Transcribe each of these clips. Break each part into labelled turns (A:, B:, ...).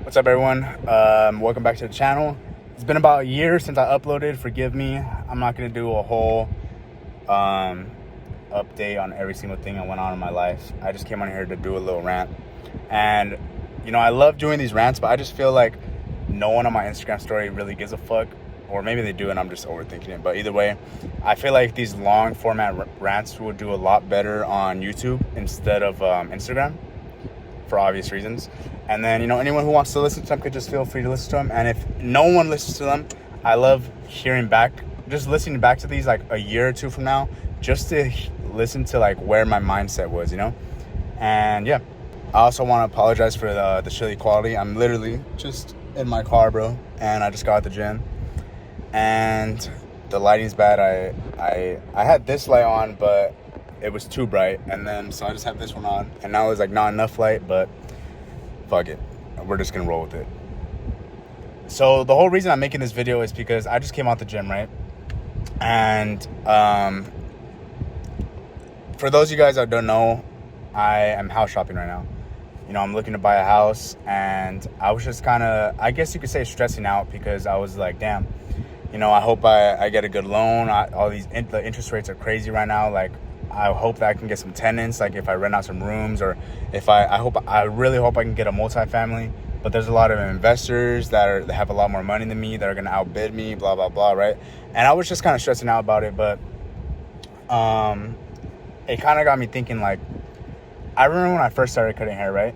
A: What's up, everyone? Welcome back to the channel. It's been about a year since I uploaded. Forgive me. I'm not going to do a whole update on every single thing that went on in my life. I just came on here to do a little rant. And, I love doing these rants, but I just feel like no one on my Instagram story really gives a fuck. Or maybe they do and I'm just overthinking it. But either way, I feel like these long format rants would do a lot better on YouTube instead of Instagram, for obvious reasons. And then, anyone who wants to listen to them could just feel free to listen to them. And if no one listens to them, I love hearing back, just listening back to these like a year or two from now, just to listen to like where my mindset was, And yeah, I also want to apologize for the shitty quality. I'm literally just in my car, bro, and I just got out the gym, and the lighting's bad. I had this light on, but it was too bright, and then so I just have this one on, and now it's like not enough light, but fuck it, we're just gonna roll with it. So the whole reason I'm making this video is because I just came out the gym, right? And for those of you guys that don't know, I am house shopping right now. I'm looking to buy a house, and I was just kind of, I guess you could say, stressing out because I was like, damn, I hope I get a good loan. The interest rates are crazy right now. Like, I hope that I can get some tenants, like if I rent out some rooms, or if I really hope I can get a multifamily. But there's a lot of investors that have a lot more money than me that are going to outbid me, blah, blah, blah, right? And I was just kind of stressing out about it, but it kind of got me thinking, like, I remember when I first started cutting hair, right?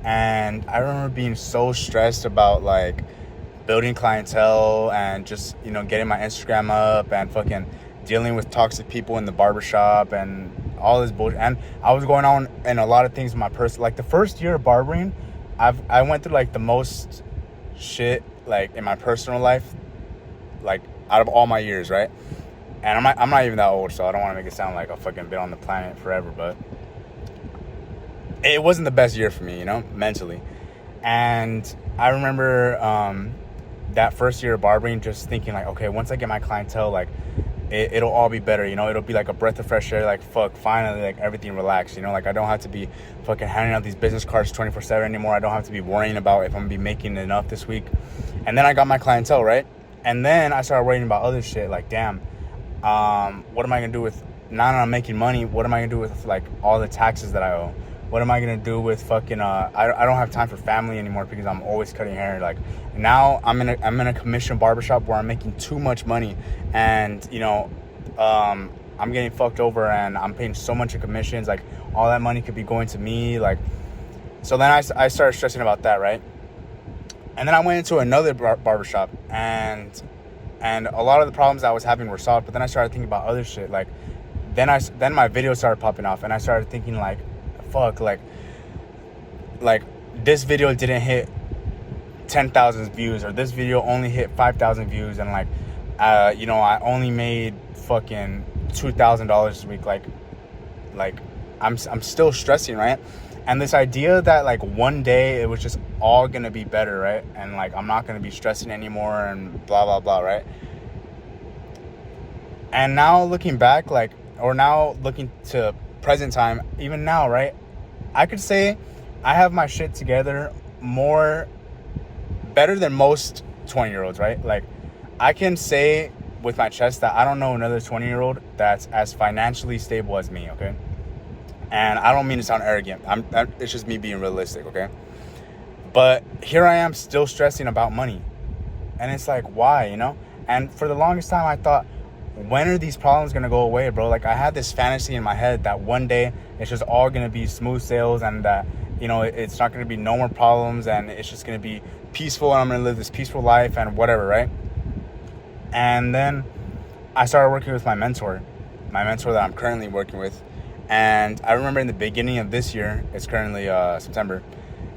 A: And I remember being so stressed about, like, building clientele and just, getting my Instagram up and fucking dealing with toxic people in the barbershop and all this bullshit. And I was going on in a lot of things in my person. Like, the first year of barbering, I went through like the most shit like in my personal life, like out of all my years, right? And I'm not even that old, so I don't want to make it sound like I've fucking been on the planet forever, but it wasn't the best year for me, mentally. And I remember that first year of barbering just thinking like, okay, once I get my clientele, like it'll all be better, it'll be like a breath of fresh air, like fuck, finally, like everything relaxed, like I don't have to be fucking handing out these business cards 24/7 anymore. I don't have to be worrying about if I'm gonna be making enough this week. And then I got my clientele, right? And then I started worrying about other shit, like, damn, what am I gonna do with, now that I'm making money, what am I gonna do with like all the taxes that I owe? What am I gonna do with fucking I don't have time for family anymore because I'm always cutting hair. Like, now I'm in a commission barbershop where I'm making too much money, and I'm getting fucked over, and I'm paying so much in commissions. Like, all that money could be going to me. Like, so then I started stressing about that, right? And then I went into another barbershop, and a lot of the problems I was having were solved. But then I started thinking about other shit. Like, then my videos started popping off, and I started thinking like, fuck, like this video didn't hit 10,000 views, or this video only hit 5,000 views, and like I only made fucking $2,000 this week. Like I'm still stressing, right? And this idea that like one day it was just all gonna be better, right? And like I'm not gonna be stressing anymore and blah blah blah, right? And now looking back, like, or now looking to present time, even now, right, I could say I have my shit together better than most 20-year-olds, right? Like, I can say with my chest that I don't know another 20-year-old that's as financially stable as me, okay? And I don't mean to sound arrogant. It's just me being realistic, okay? But here I am still stressing about money. And it's like, why, And for the longest time I thought, when are these problems gonna go away, bro? Like, I had this fantasy in my head that one day it's just all gonna be smooth sales, and that it's not gonna be no more problems, and it's just gonna be peaceful, and I'm gonna live this peaceful life and whatever, right? And then I started working with my mentor that I'm currently working with. And I remember in the beginning of this year, it's currently September,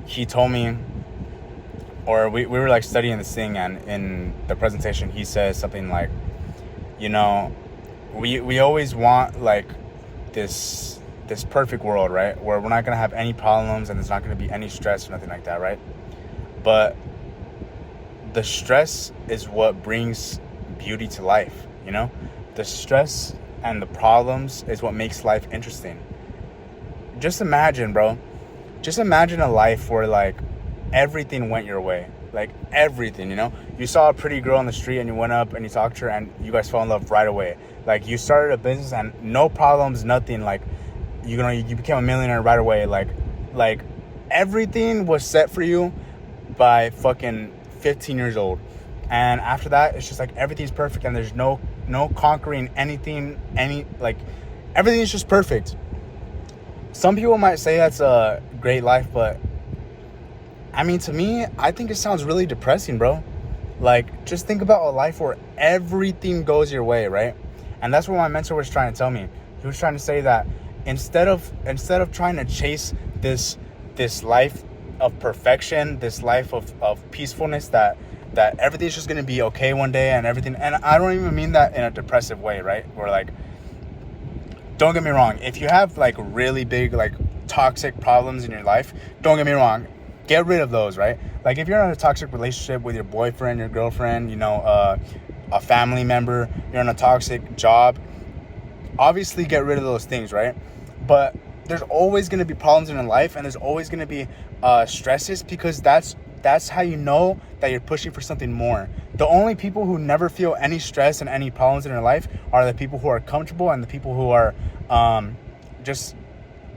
A: he told me, or we were like studying this thing, and in the presentation he says something like, we always want like this perfect world, right, where we're not gonna have any problems and there's not gonna be any stress or nothing like that, right? But the stress is what brings beauty to life, the stress and the problems is what makes life interesting. Just imagine, bro, a life where like everything went your way. Like everything, you know? You saw a pretty girl on the street and you went up and you talked to her and you guys fell in love right away. Like you started a business and no problems, nothing. Like, you know, you became a millionaire right away. Like everything was set for you by fucking 15 years old. And after that, it's just like everything's perfect and there's no conquering anything, everything's just perfect. Some people might say that's a great life, but I mean, to me, I think it sounds really depressing, bro. Like, just think about a life where everything goes your way, right? And that's what my mentor was trying to tell me. He was trying to say that instead of trying to chase this life of perfection, this life of peacefulness, that everything's just gonna be okay one day and everything. And I don't even mean that in a depressive way, right? Where, like, don't get me wrong, if you have like really big like toxic problems in your life, don't get me wrong, get rid of those, right? Like if you're in a toxic relationship with your boyfriend, your girlfriend, you know, a family member, you're in a toxic job, obviously get rid of those things, right? But there's always going to be problems in your life and there's always going to be stresses, because that's how you know that you're pushing for something more. The only people who never feel any stress and any problems in their life are the people who are comfortable and the people who are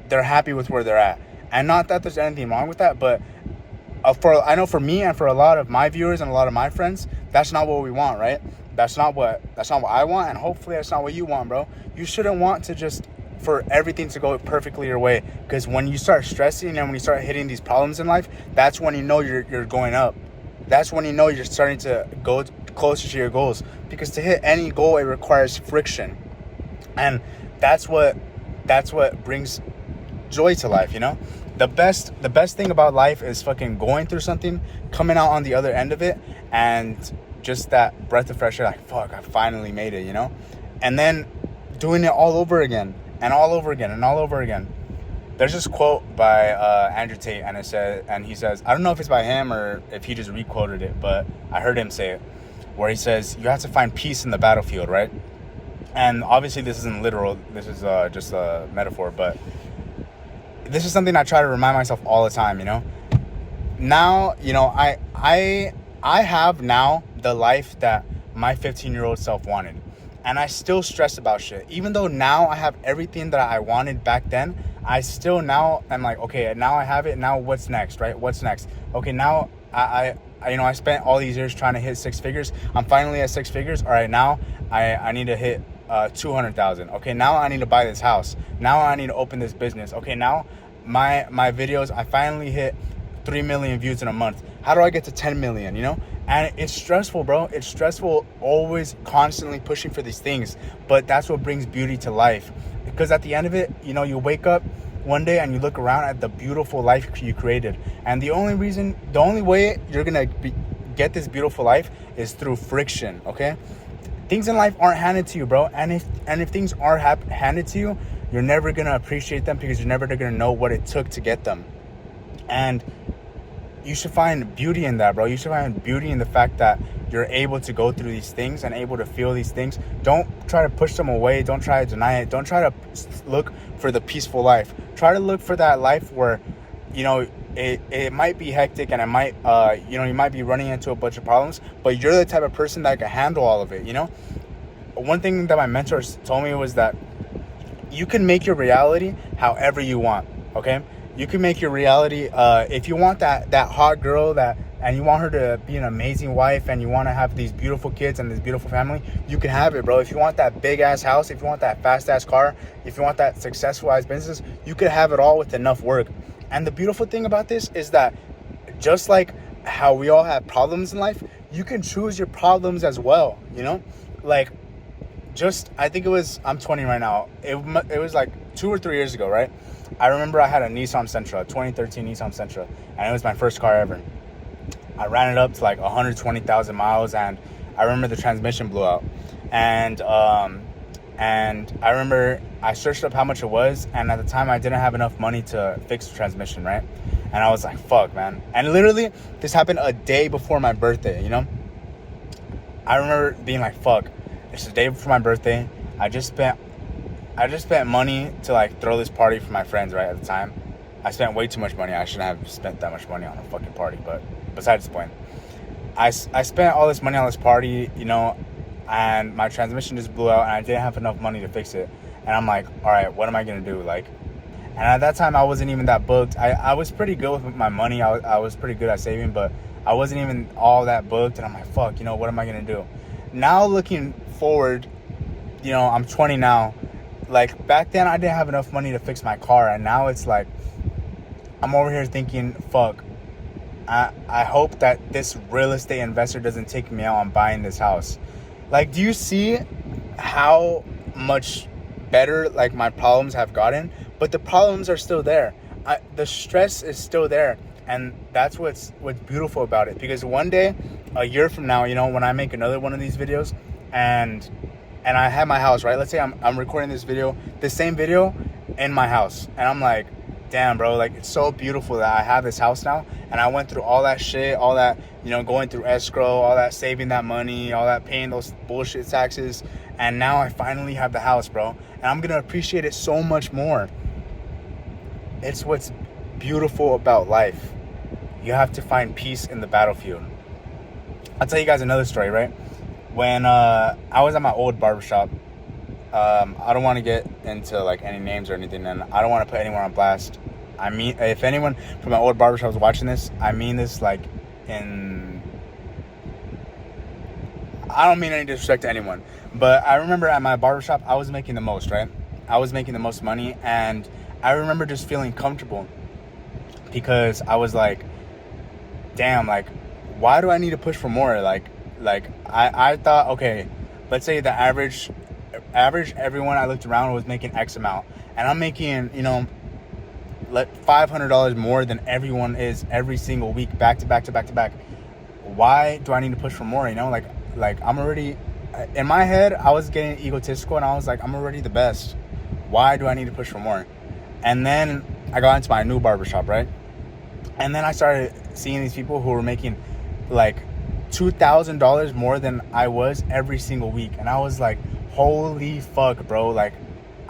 A: they're happy with where they're at. And not that there's anything wrong with that, but I know for me and for a lot of my viewers and a lot of my friends, that's not what we want, right? That's not what I want, and hopefully that's not what you want, bro. You shouldn't want to just for everything to go perfectly your way, because when you start stressing and when you start hitting these problems in life, that's when you know you're going up. That's when you know you're starting to go closer to your goals, because to hit any goal, it requires friction, and that's what brings joy to life, you know? The best thing about life is fucking going through something, coming out on the other end of it, and just that breath of fresh air, like, fuck, I finally made it, you know? And then doing it all over again, and all over again, and all over again. There's this quote by Andrew Tate, and he says, I don't know if it's by him or if he just re-quoted it, but I heard him say it, where he says, you have to find peace in the battlefield, right? And obviously this isn't literal, this is just a metaphor, but this is something I try to remind myself all the time, you know? Now, you know, I have now the life that my 15-year-old self wanted. And I still stress about shit. Even though now I have everything that I wanted back then, I still now I'm like, okay, now I have it. Now what's next, right? What's next? Okay, now I you know, I spent all these years trying to hit 6 figures. I'm finally at 6 figures. All right, now I need to hit 200,000. Okay, now I need to buy this house. Now I need to open this business. Okay, now my videos, I finally hit 3 million views in a month. How do I get to 10 million, you know? And it's stressful, bro. It's stressful, always constantly pushing for these things. But that's what brings beauty to life. Because at the end of it, you know, you wake up one day and you look around at the beautiful life you created. And the only way you're going to get this beautiful life is through friction, okay? Things in life aren't handed to you, bro. And if things are handed to you, you're never going to appreciate them, because you're never going to know what it took to get them. And you should find beauty in that, bro. You should find beauty in the fact that you're able to go through these things and able to feel these things. Don't try to push them away. Don't try to deny it. Don't try to look for the peaceful life. Try to look for that life where, you know, it might be hectic and it might, you know, you might be running into a bunch of problems, but you're the type of person that can handle all of it, you know? One thing that my mentors told me was that you can make your reality however you want, okay? You can make your reality, if you want that hot girl and you want her to be an amazing wife and you want to have these beautiful kids and this beautiful family, you can have it, bro. If you want that big ass house, if you want that fast ass car, if you want that successful ass business, you could have it all with enough work. And the beautiful thing about this is that just like how we all have problems in life, you can choose your problems as well, you know? Like, I think I'm 20 right now. It was like 2 or 3 years ago, right? I remember I had a Nissan Sentra, a 2013 Nissan Sentra, and it was my first car ever. I ran it up to like 120,000 miles, and I remember the transmission blew out. And I remember I searched up how much it was, and at the time I didn't have enough money to fix the transmission, right? And I was like, fuck, man. And literally, this happened a day before my birthday, you know? I remember being like, fuck, it's the day before my birthday. I just spent money to like throw this party for my friends, right, at the time. I spent way too much money. I shouldn't have spent that much money on a fucking party, but besides the point. I spent all this money on this party, you know, and my transmission just blew out, and I didn't have enough money to fix it. And I'm like, all right, what am I going to do? Like, and at that time, I wasn't even that booked. I was pretty good with my money. I was pretty good at saving, but I wasn't even all that booked. And I'm like, fuck, you know, what am I going to do? Now looking forward, you know, I'm 20 now. Like, back then, I didn't have enough money to fix my car. And now it's like, I'm over here thinking, fuck, I hope that this real estate investor doesn't take me out on buying this house. Like, do you see how much better, like, my problems have gotten? But the problems are still there. The stress is still there. And that's what's beautiful about it. Because one day, a year from now, you know, when I make another one of these videos and I have my house, right? Let's say I'm recording this video, the same video in my house. And I'm like, damn, bro, like, it's so beautiful that I have this house now. And I went through all that shit, all that, you know, going through escrow, all that saving that money, all that paying those bullshit taxes. And now I finally have the house, bro. And I'm going to appreciate it so much more. It's what's beautiful about life. You have to find peace in the battlefield. I'll tell you guys another story, right? When I was at my old barbershop, I don't want to get into like any names or anything, and I don't want to put anyone on blast. I mean, if anyone from my old barbershop is watching this, I mean this like I don't mean any disrespect to anyone, but I remember at my barbershop, I was making the most, right? I was making the most money, and I remember just feeling comfortable because I was like, damn, like, why do I need to push for more? Like I thought, okay, let's say the average everyone I looked around was making X amount, and I'm making, you know, like $500 more than everyone is every single week, back to back to back to back. Why do I need to push for more? You know, like I'm already, in my head, I was getting egotistical, and I was like, I'm already the best. Why do I need to push for more? And then I got into my new barbershop, right? And then I started seeing these people who were making like $2,000 more than I was every single week. And I was like, holy fuck, bro. Like,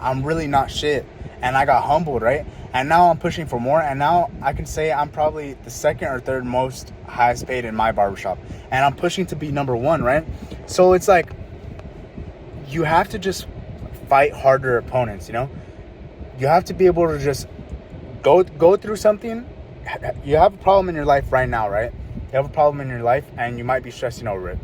A: I'm really not shit. And I got humbled, right? And now I'm pushing for more. And now I can say I'm probably the second or third most highest paid in my barbershop. And I'm pushing to be number one, right? So it's like, you have to just fight harder opponents, you know? You have to be able to just go through something. You have a problem in your life right now, right? You have a problem in your life and you might be stressing over it.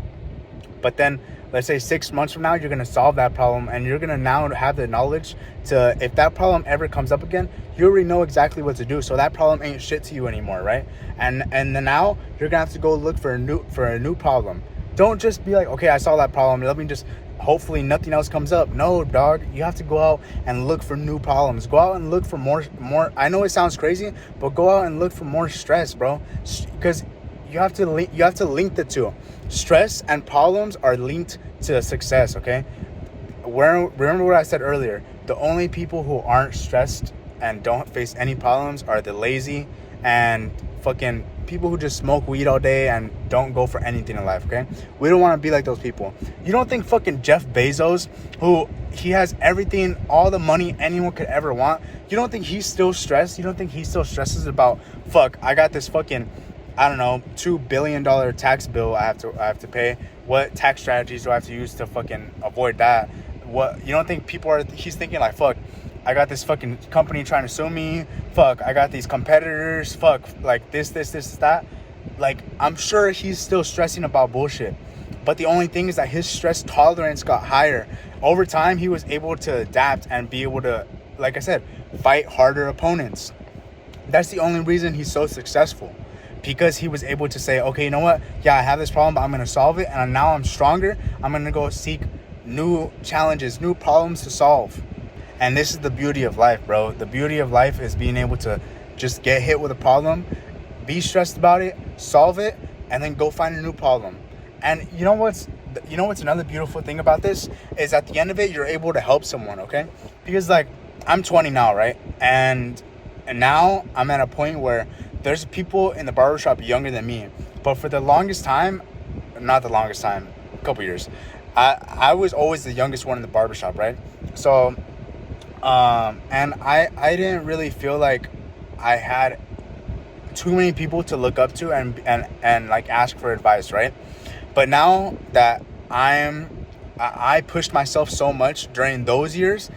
A: But then, let's say 6 months from now, you're going to solve that problem, and you're going to now have the knowledge to, if that problem ever comes up again, you already know exactly what to do. So that problem ain't shit to you anymore, right? And then now you're going to have to go look for a new problem. Don't just be like, okay, I saw that problem, let me just, hopefully nothing else comes up. No, dog, you have to go out and look for new problems. Go out and look for more. I know it sounds crazy, but go out and look for more stress, bro. Because you have to link the two. Stress and problems are linked to success, okay? Remember what I said earlier. The only people who aren't stressed and don't face any problems are the lazy and fucking people who just smoke weed all day and don't go for anything in life, okay? We don't want to be like those people. You don't think fucking Jeff Bezos, who he has everything, all the money anyone could ever want, you don't think he's still stressed? You don't think he still stresses about, fuck, I got this fucking, I don't know, $2 billion tax bill I have to pay. What tax strategies do I have to use to fucking avoid that? What, you don't think he's thinking like, fuck, I got this fucking company trying to sue me. Fuck, I got these competitors. Fuck, like this, that. Like, I'm sure he's still stressing about bullshit. But the only thing is that his stress tolerance got higher. Over time, he was able to adapt and be able to, like I said, fight harder opponents. That's the only reason he's so successful. Because he was able to say, okay, you know what? Yeah, I have this problem, but I'm going to solve it. And now I'm stronger. I'm going to go seek new challenges, new problems to solve. And this is the beauty of life, bro. The beauty of life is being able to just get hit with a problem, be stressed about it, solve it, and then go find a new problem. And you know what's another beautiful thing about this is at the end of it, you're able to help someone, okay? Because like, I'm 20 now, right? And now I'm at a point where there's people in the barbershop younger than me. But for the longest time, not the longest time, a couple years, I was always the youngest one in the barbershop, right? So, and I didn't really feel like I had too many people to look up to and like ask for advice, right? But now that I pushed myself so much during those years,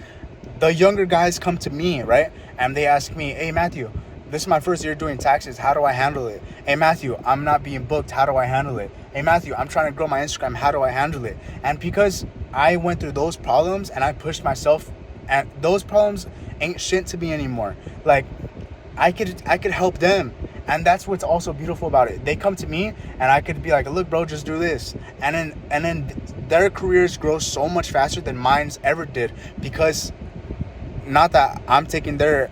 A: the younger guys come to me, right? And they ask me, hey, Matthew, this is my first year doing taxes. How do I handle it? Hey, Matthew, I'm not being booked. How do I handle it? Hey, Matthew, I'm trying to grow my Instagram. How do I handle it? And because I went through those problems and I pushed myself, and those problems ain't shit to me anymore. Like, I could help them. And that's what's also beautiful about it. They come to me and I could be like, look, bro, just do this. And then their careers grow so much faster than mine's ever did, because not that I'm taking their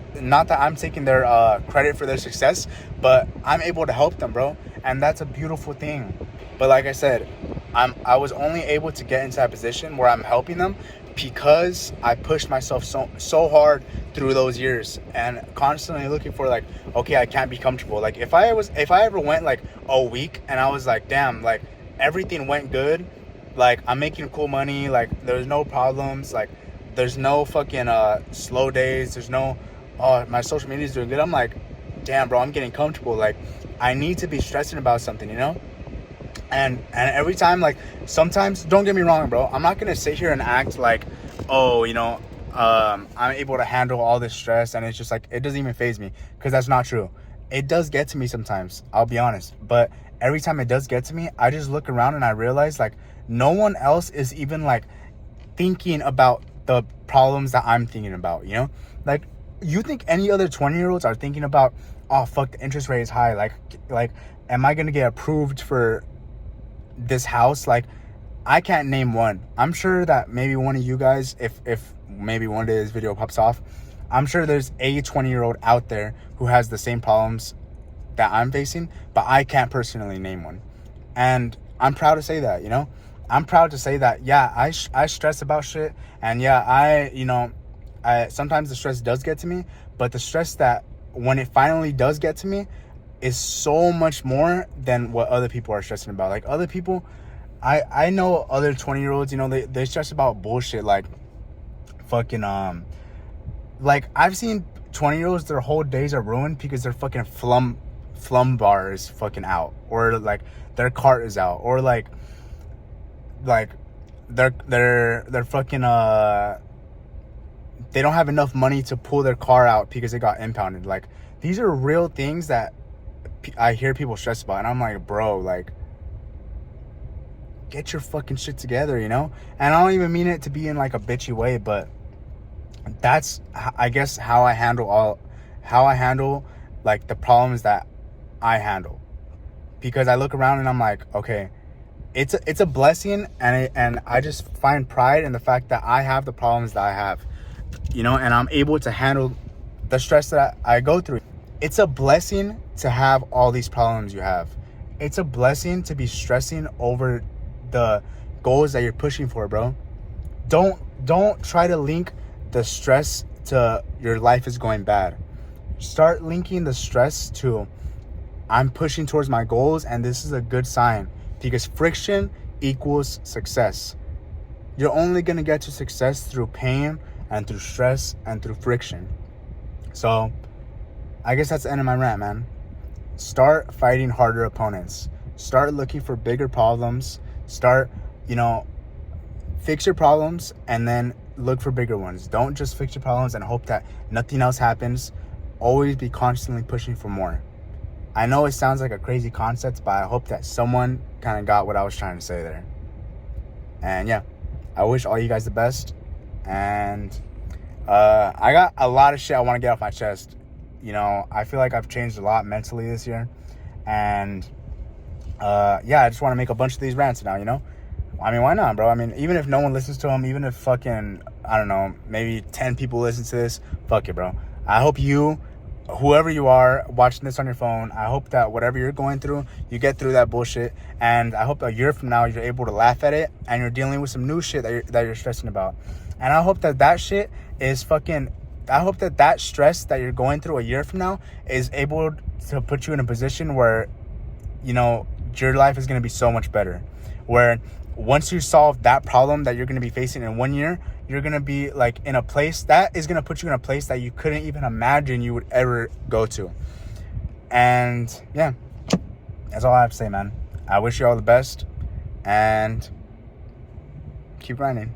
A: credit for their success, but I'm able to help them, bro. And that's a beautiful thing. But like I said, I was only able to get into that position where I'm helping them because I pushed myself so hard through those years, and constantly looking for like, okay, I can't be comfortable. Like if I ever went like a week and I was like, damn, like everything went good, like I'm making cool money, like there's no problems, like there's no fucking slow days, there's no my social media is doing good, I'm like, damn, bro, I'm getting comfortable. Like I need to be stressing about something, you know? And every time, like, sometimes, don't get me wrong, bro, I'm not gonna sit here and act like, oh, you know, I'm able to handle all this stress and it's just like, it doesn't even faze me, because that's not true. It does get to me sometimes, I'll be honest, but every time it does get to me, I just look around and I realize like no one else is even like thinking about the problems that I'm thinking about, you know? Like, you think any other 20-year-olds are thinking about, oh fuck, the interest rate is high, like am I gonna get approved for this house? Like, I can't name one. I'm sure that maybe one of you guys, if maybe one day this video pops off, I'm sure there's a 20-year-old out there who has the same problems that I'm facing, but I can't personally name one. And I'm proud to say that, you know? I'm proud to say that, yeah, I stress about shit, and yeah, I sometimes the stress does get to me, but the stress that when it finally does get to me is so much more than what other people are stressing about. Like other people, I know other 20-year-olds, you know, they stress about bullshit like fucking like I've seen 20-year-olds, their whole days are ruined because their fucking flum bar is fucking out, or like their cart is out, or like they're fucking they don't have enough money to pull their car out because it got impounded. Like these are real things that I hear people stress about, and I'm like, bro, like, get your fucking shit together, you know? And I don't even mean it to be in like a bitchy way, but that's, I guess, how I handle like the problems that I handle. Because I look around and I'm like, okay, it's a blessing, and I just find pride in the fact that I have the problems that I have, you know, and I'm able to handle the stress that I go through. It's a blessing to have all these problems you have. It's a blessing to be stressing over the goals that you're pushing for, bro. Don't try to link the stress to your life is going bad. Start linking the stress to, I'm pushing towards my goals, and this is a good sign, because friction equals success. You're only gonna get to success through pain and through stress and through friction. So I guess that's the end of my rant, man. Start fighting harder opponents. Start looking for bigger problems. Start, you know, fix your problems and then look for bigger ones. Don't just fix your problems and hope that nothing else happens. Always be constantly pushing for more. I know it sounds like a crazy concept, but I hope that someone kind of got what I was trying to say there. And yeah, I wish all you guys the best. And I got a lot of shit I want to get off my chest. You know, I feel like I've changed a lot mentally this year. And yeah, I just want to make a bunch of these rants now, you know? I mean, why not, bro? I mean, even if no one listens to them, even if fucking, I don't know, maybe 10 people listen to this, fuck it, bro. I hope you, whoever you are watching this on your phone, I hope that whatever you're going through, you get through that bullshit. And I hope a year from now, you're able to laugh at it and you're dealing with some new shit that you're stressing about. And I hope that shit is fucking, I hope that stress that you're going through a year from now is able to put you in a position where, you know, your life is going to be so much better. Where once you solve that problem that you're going to be facing in 1 year, you're going to be like in a place that is going to put you in a place that you couldn't even imagine you would ever go to. And yeah, that's all I have to say, man. I wish you all the best and keep grinding.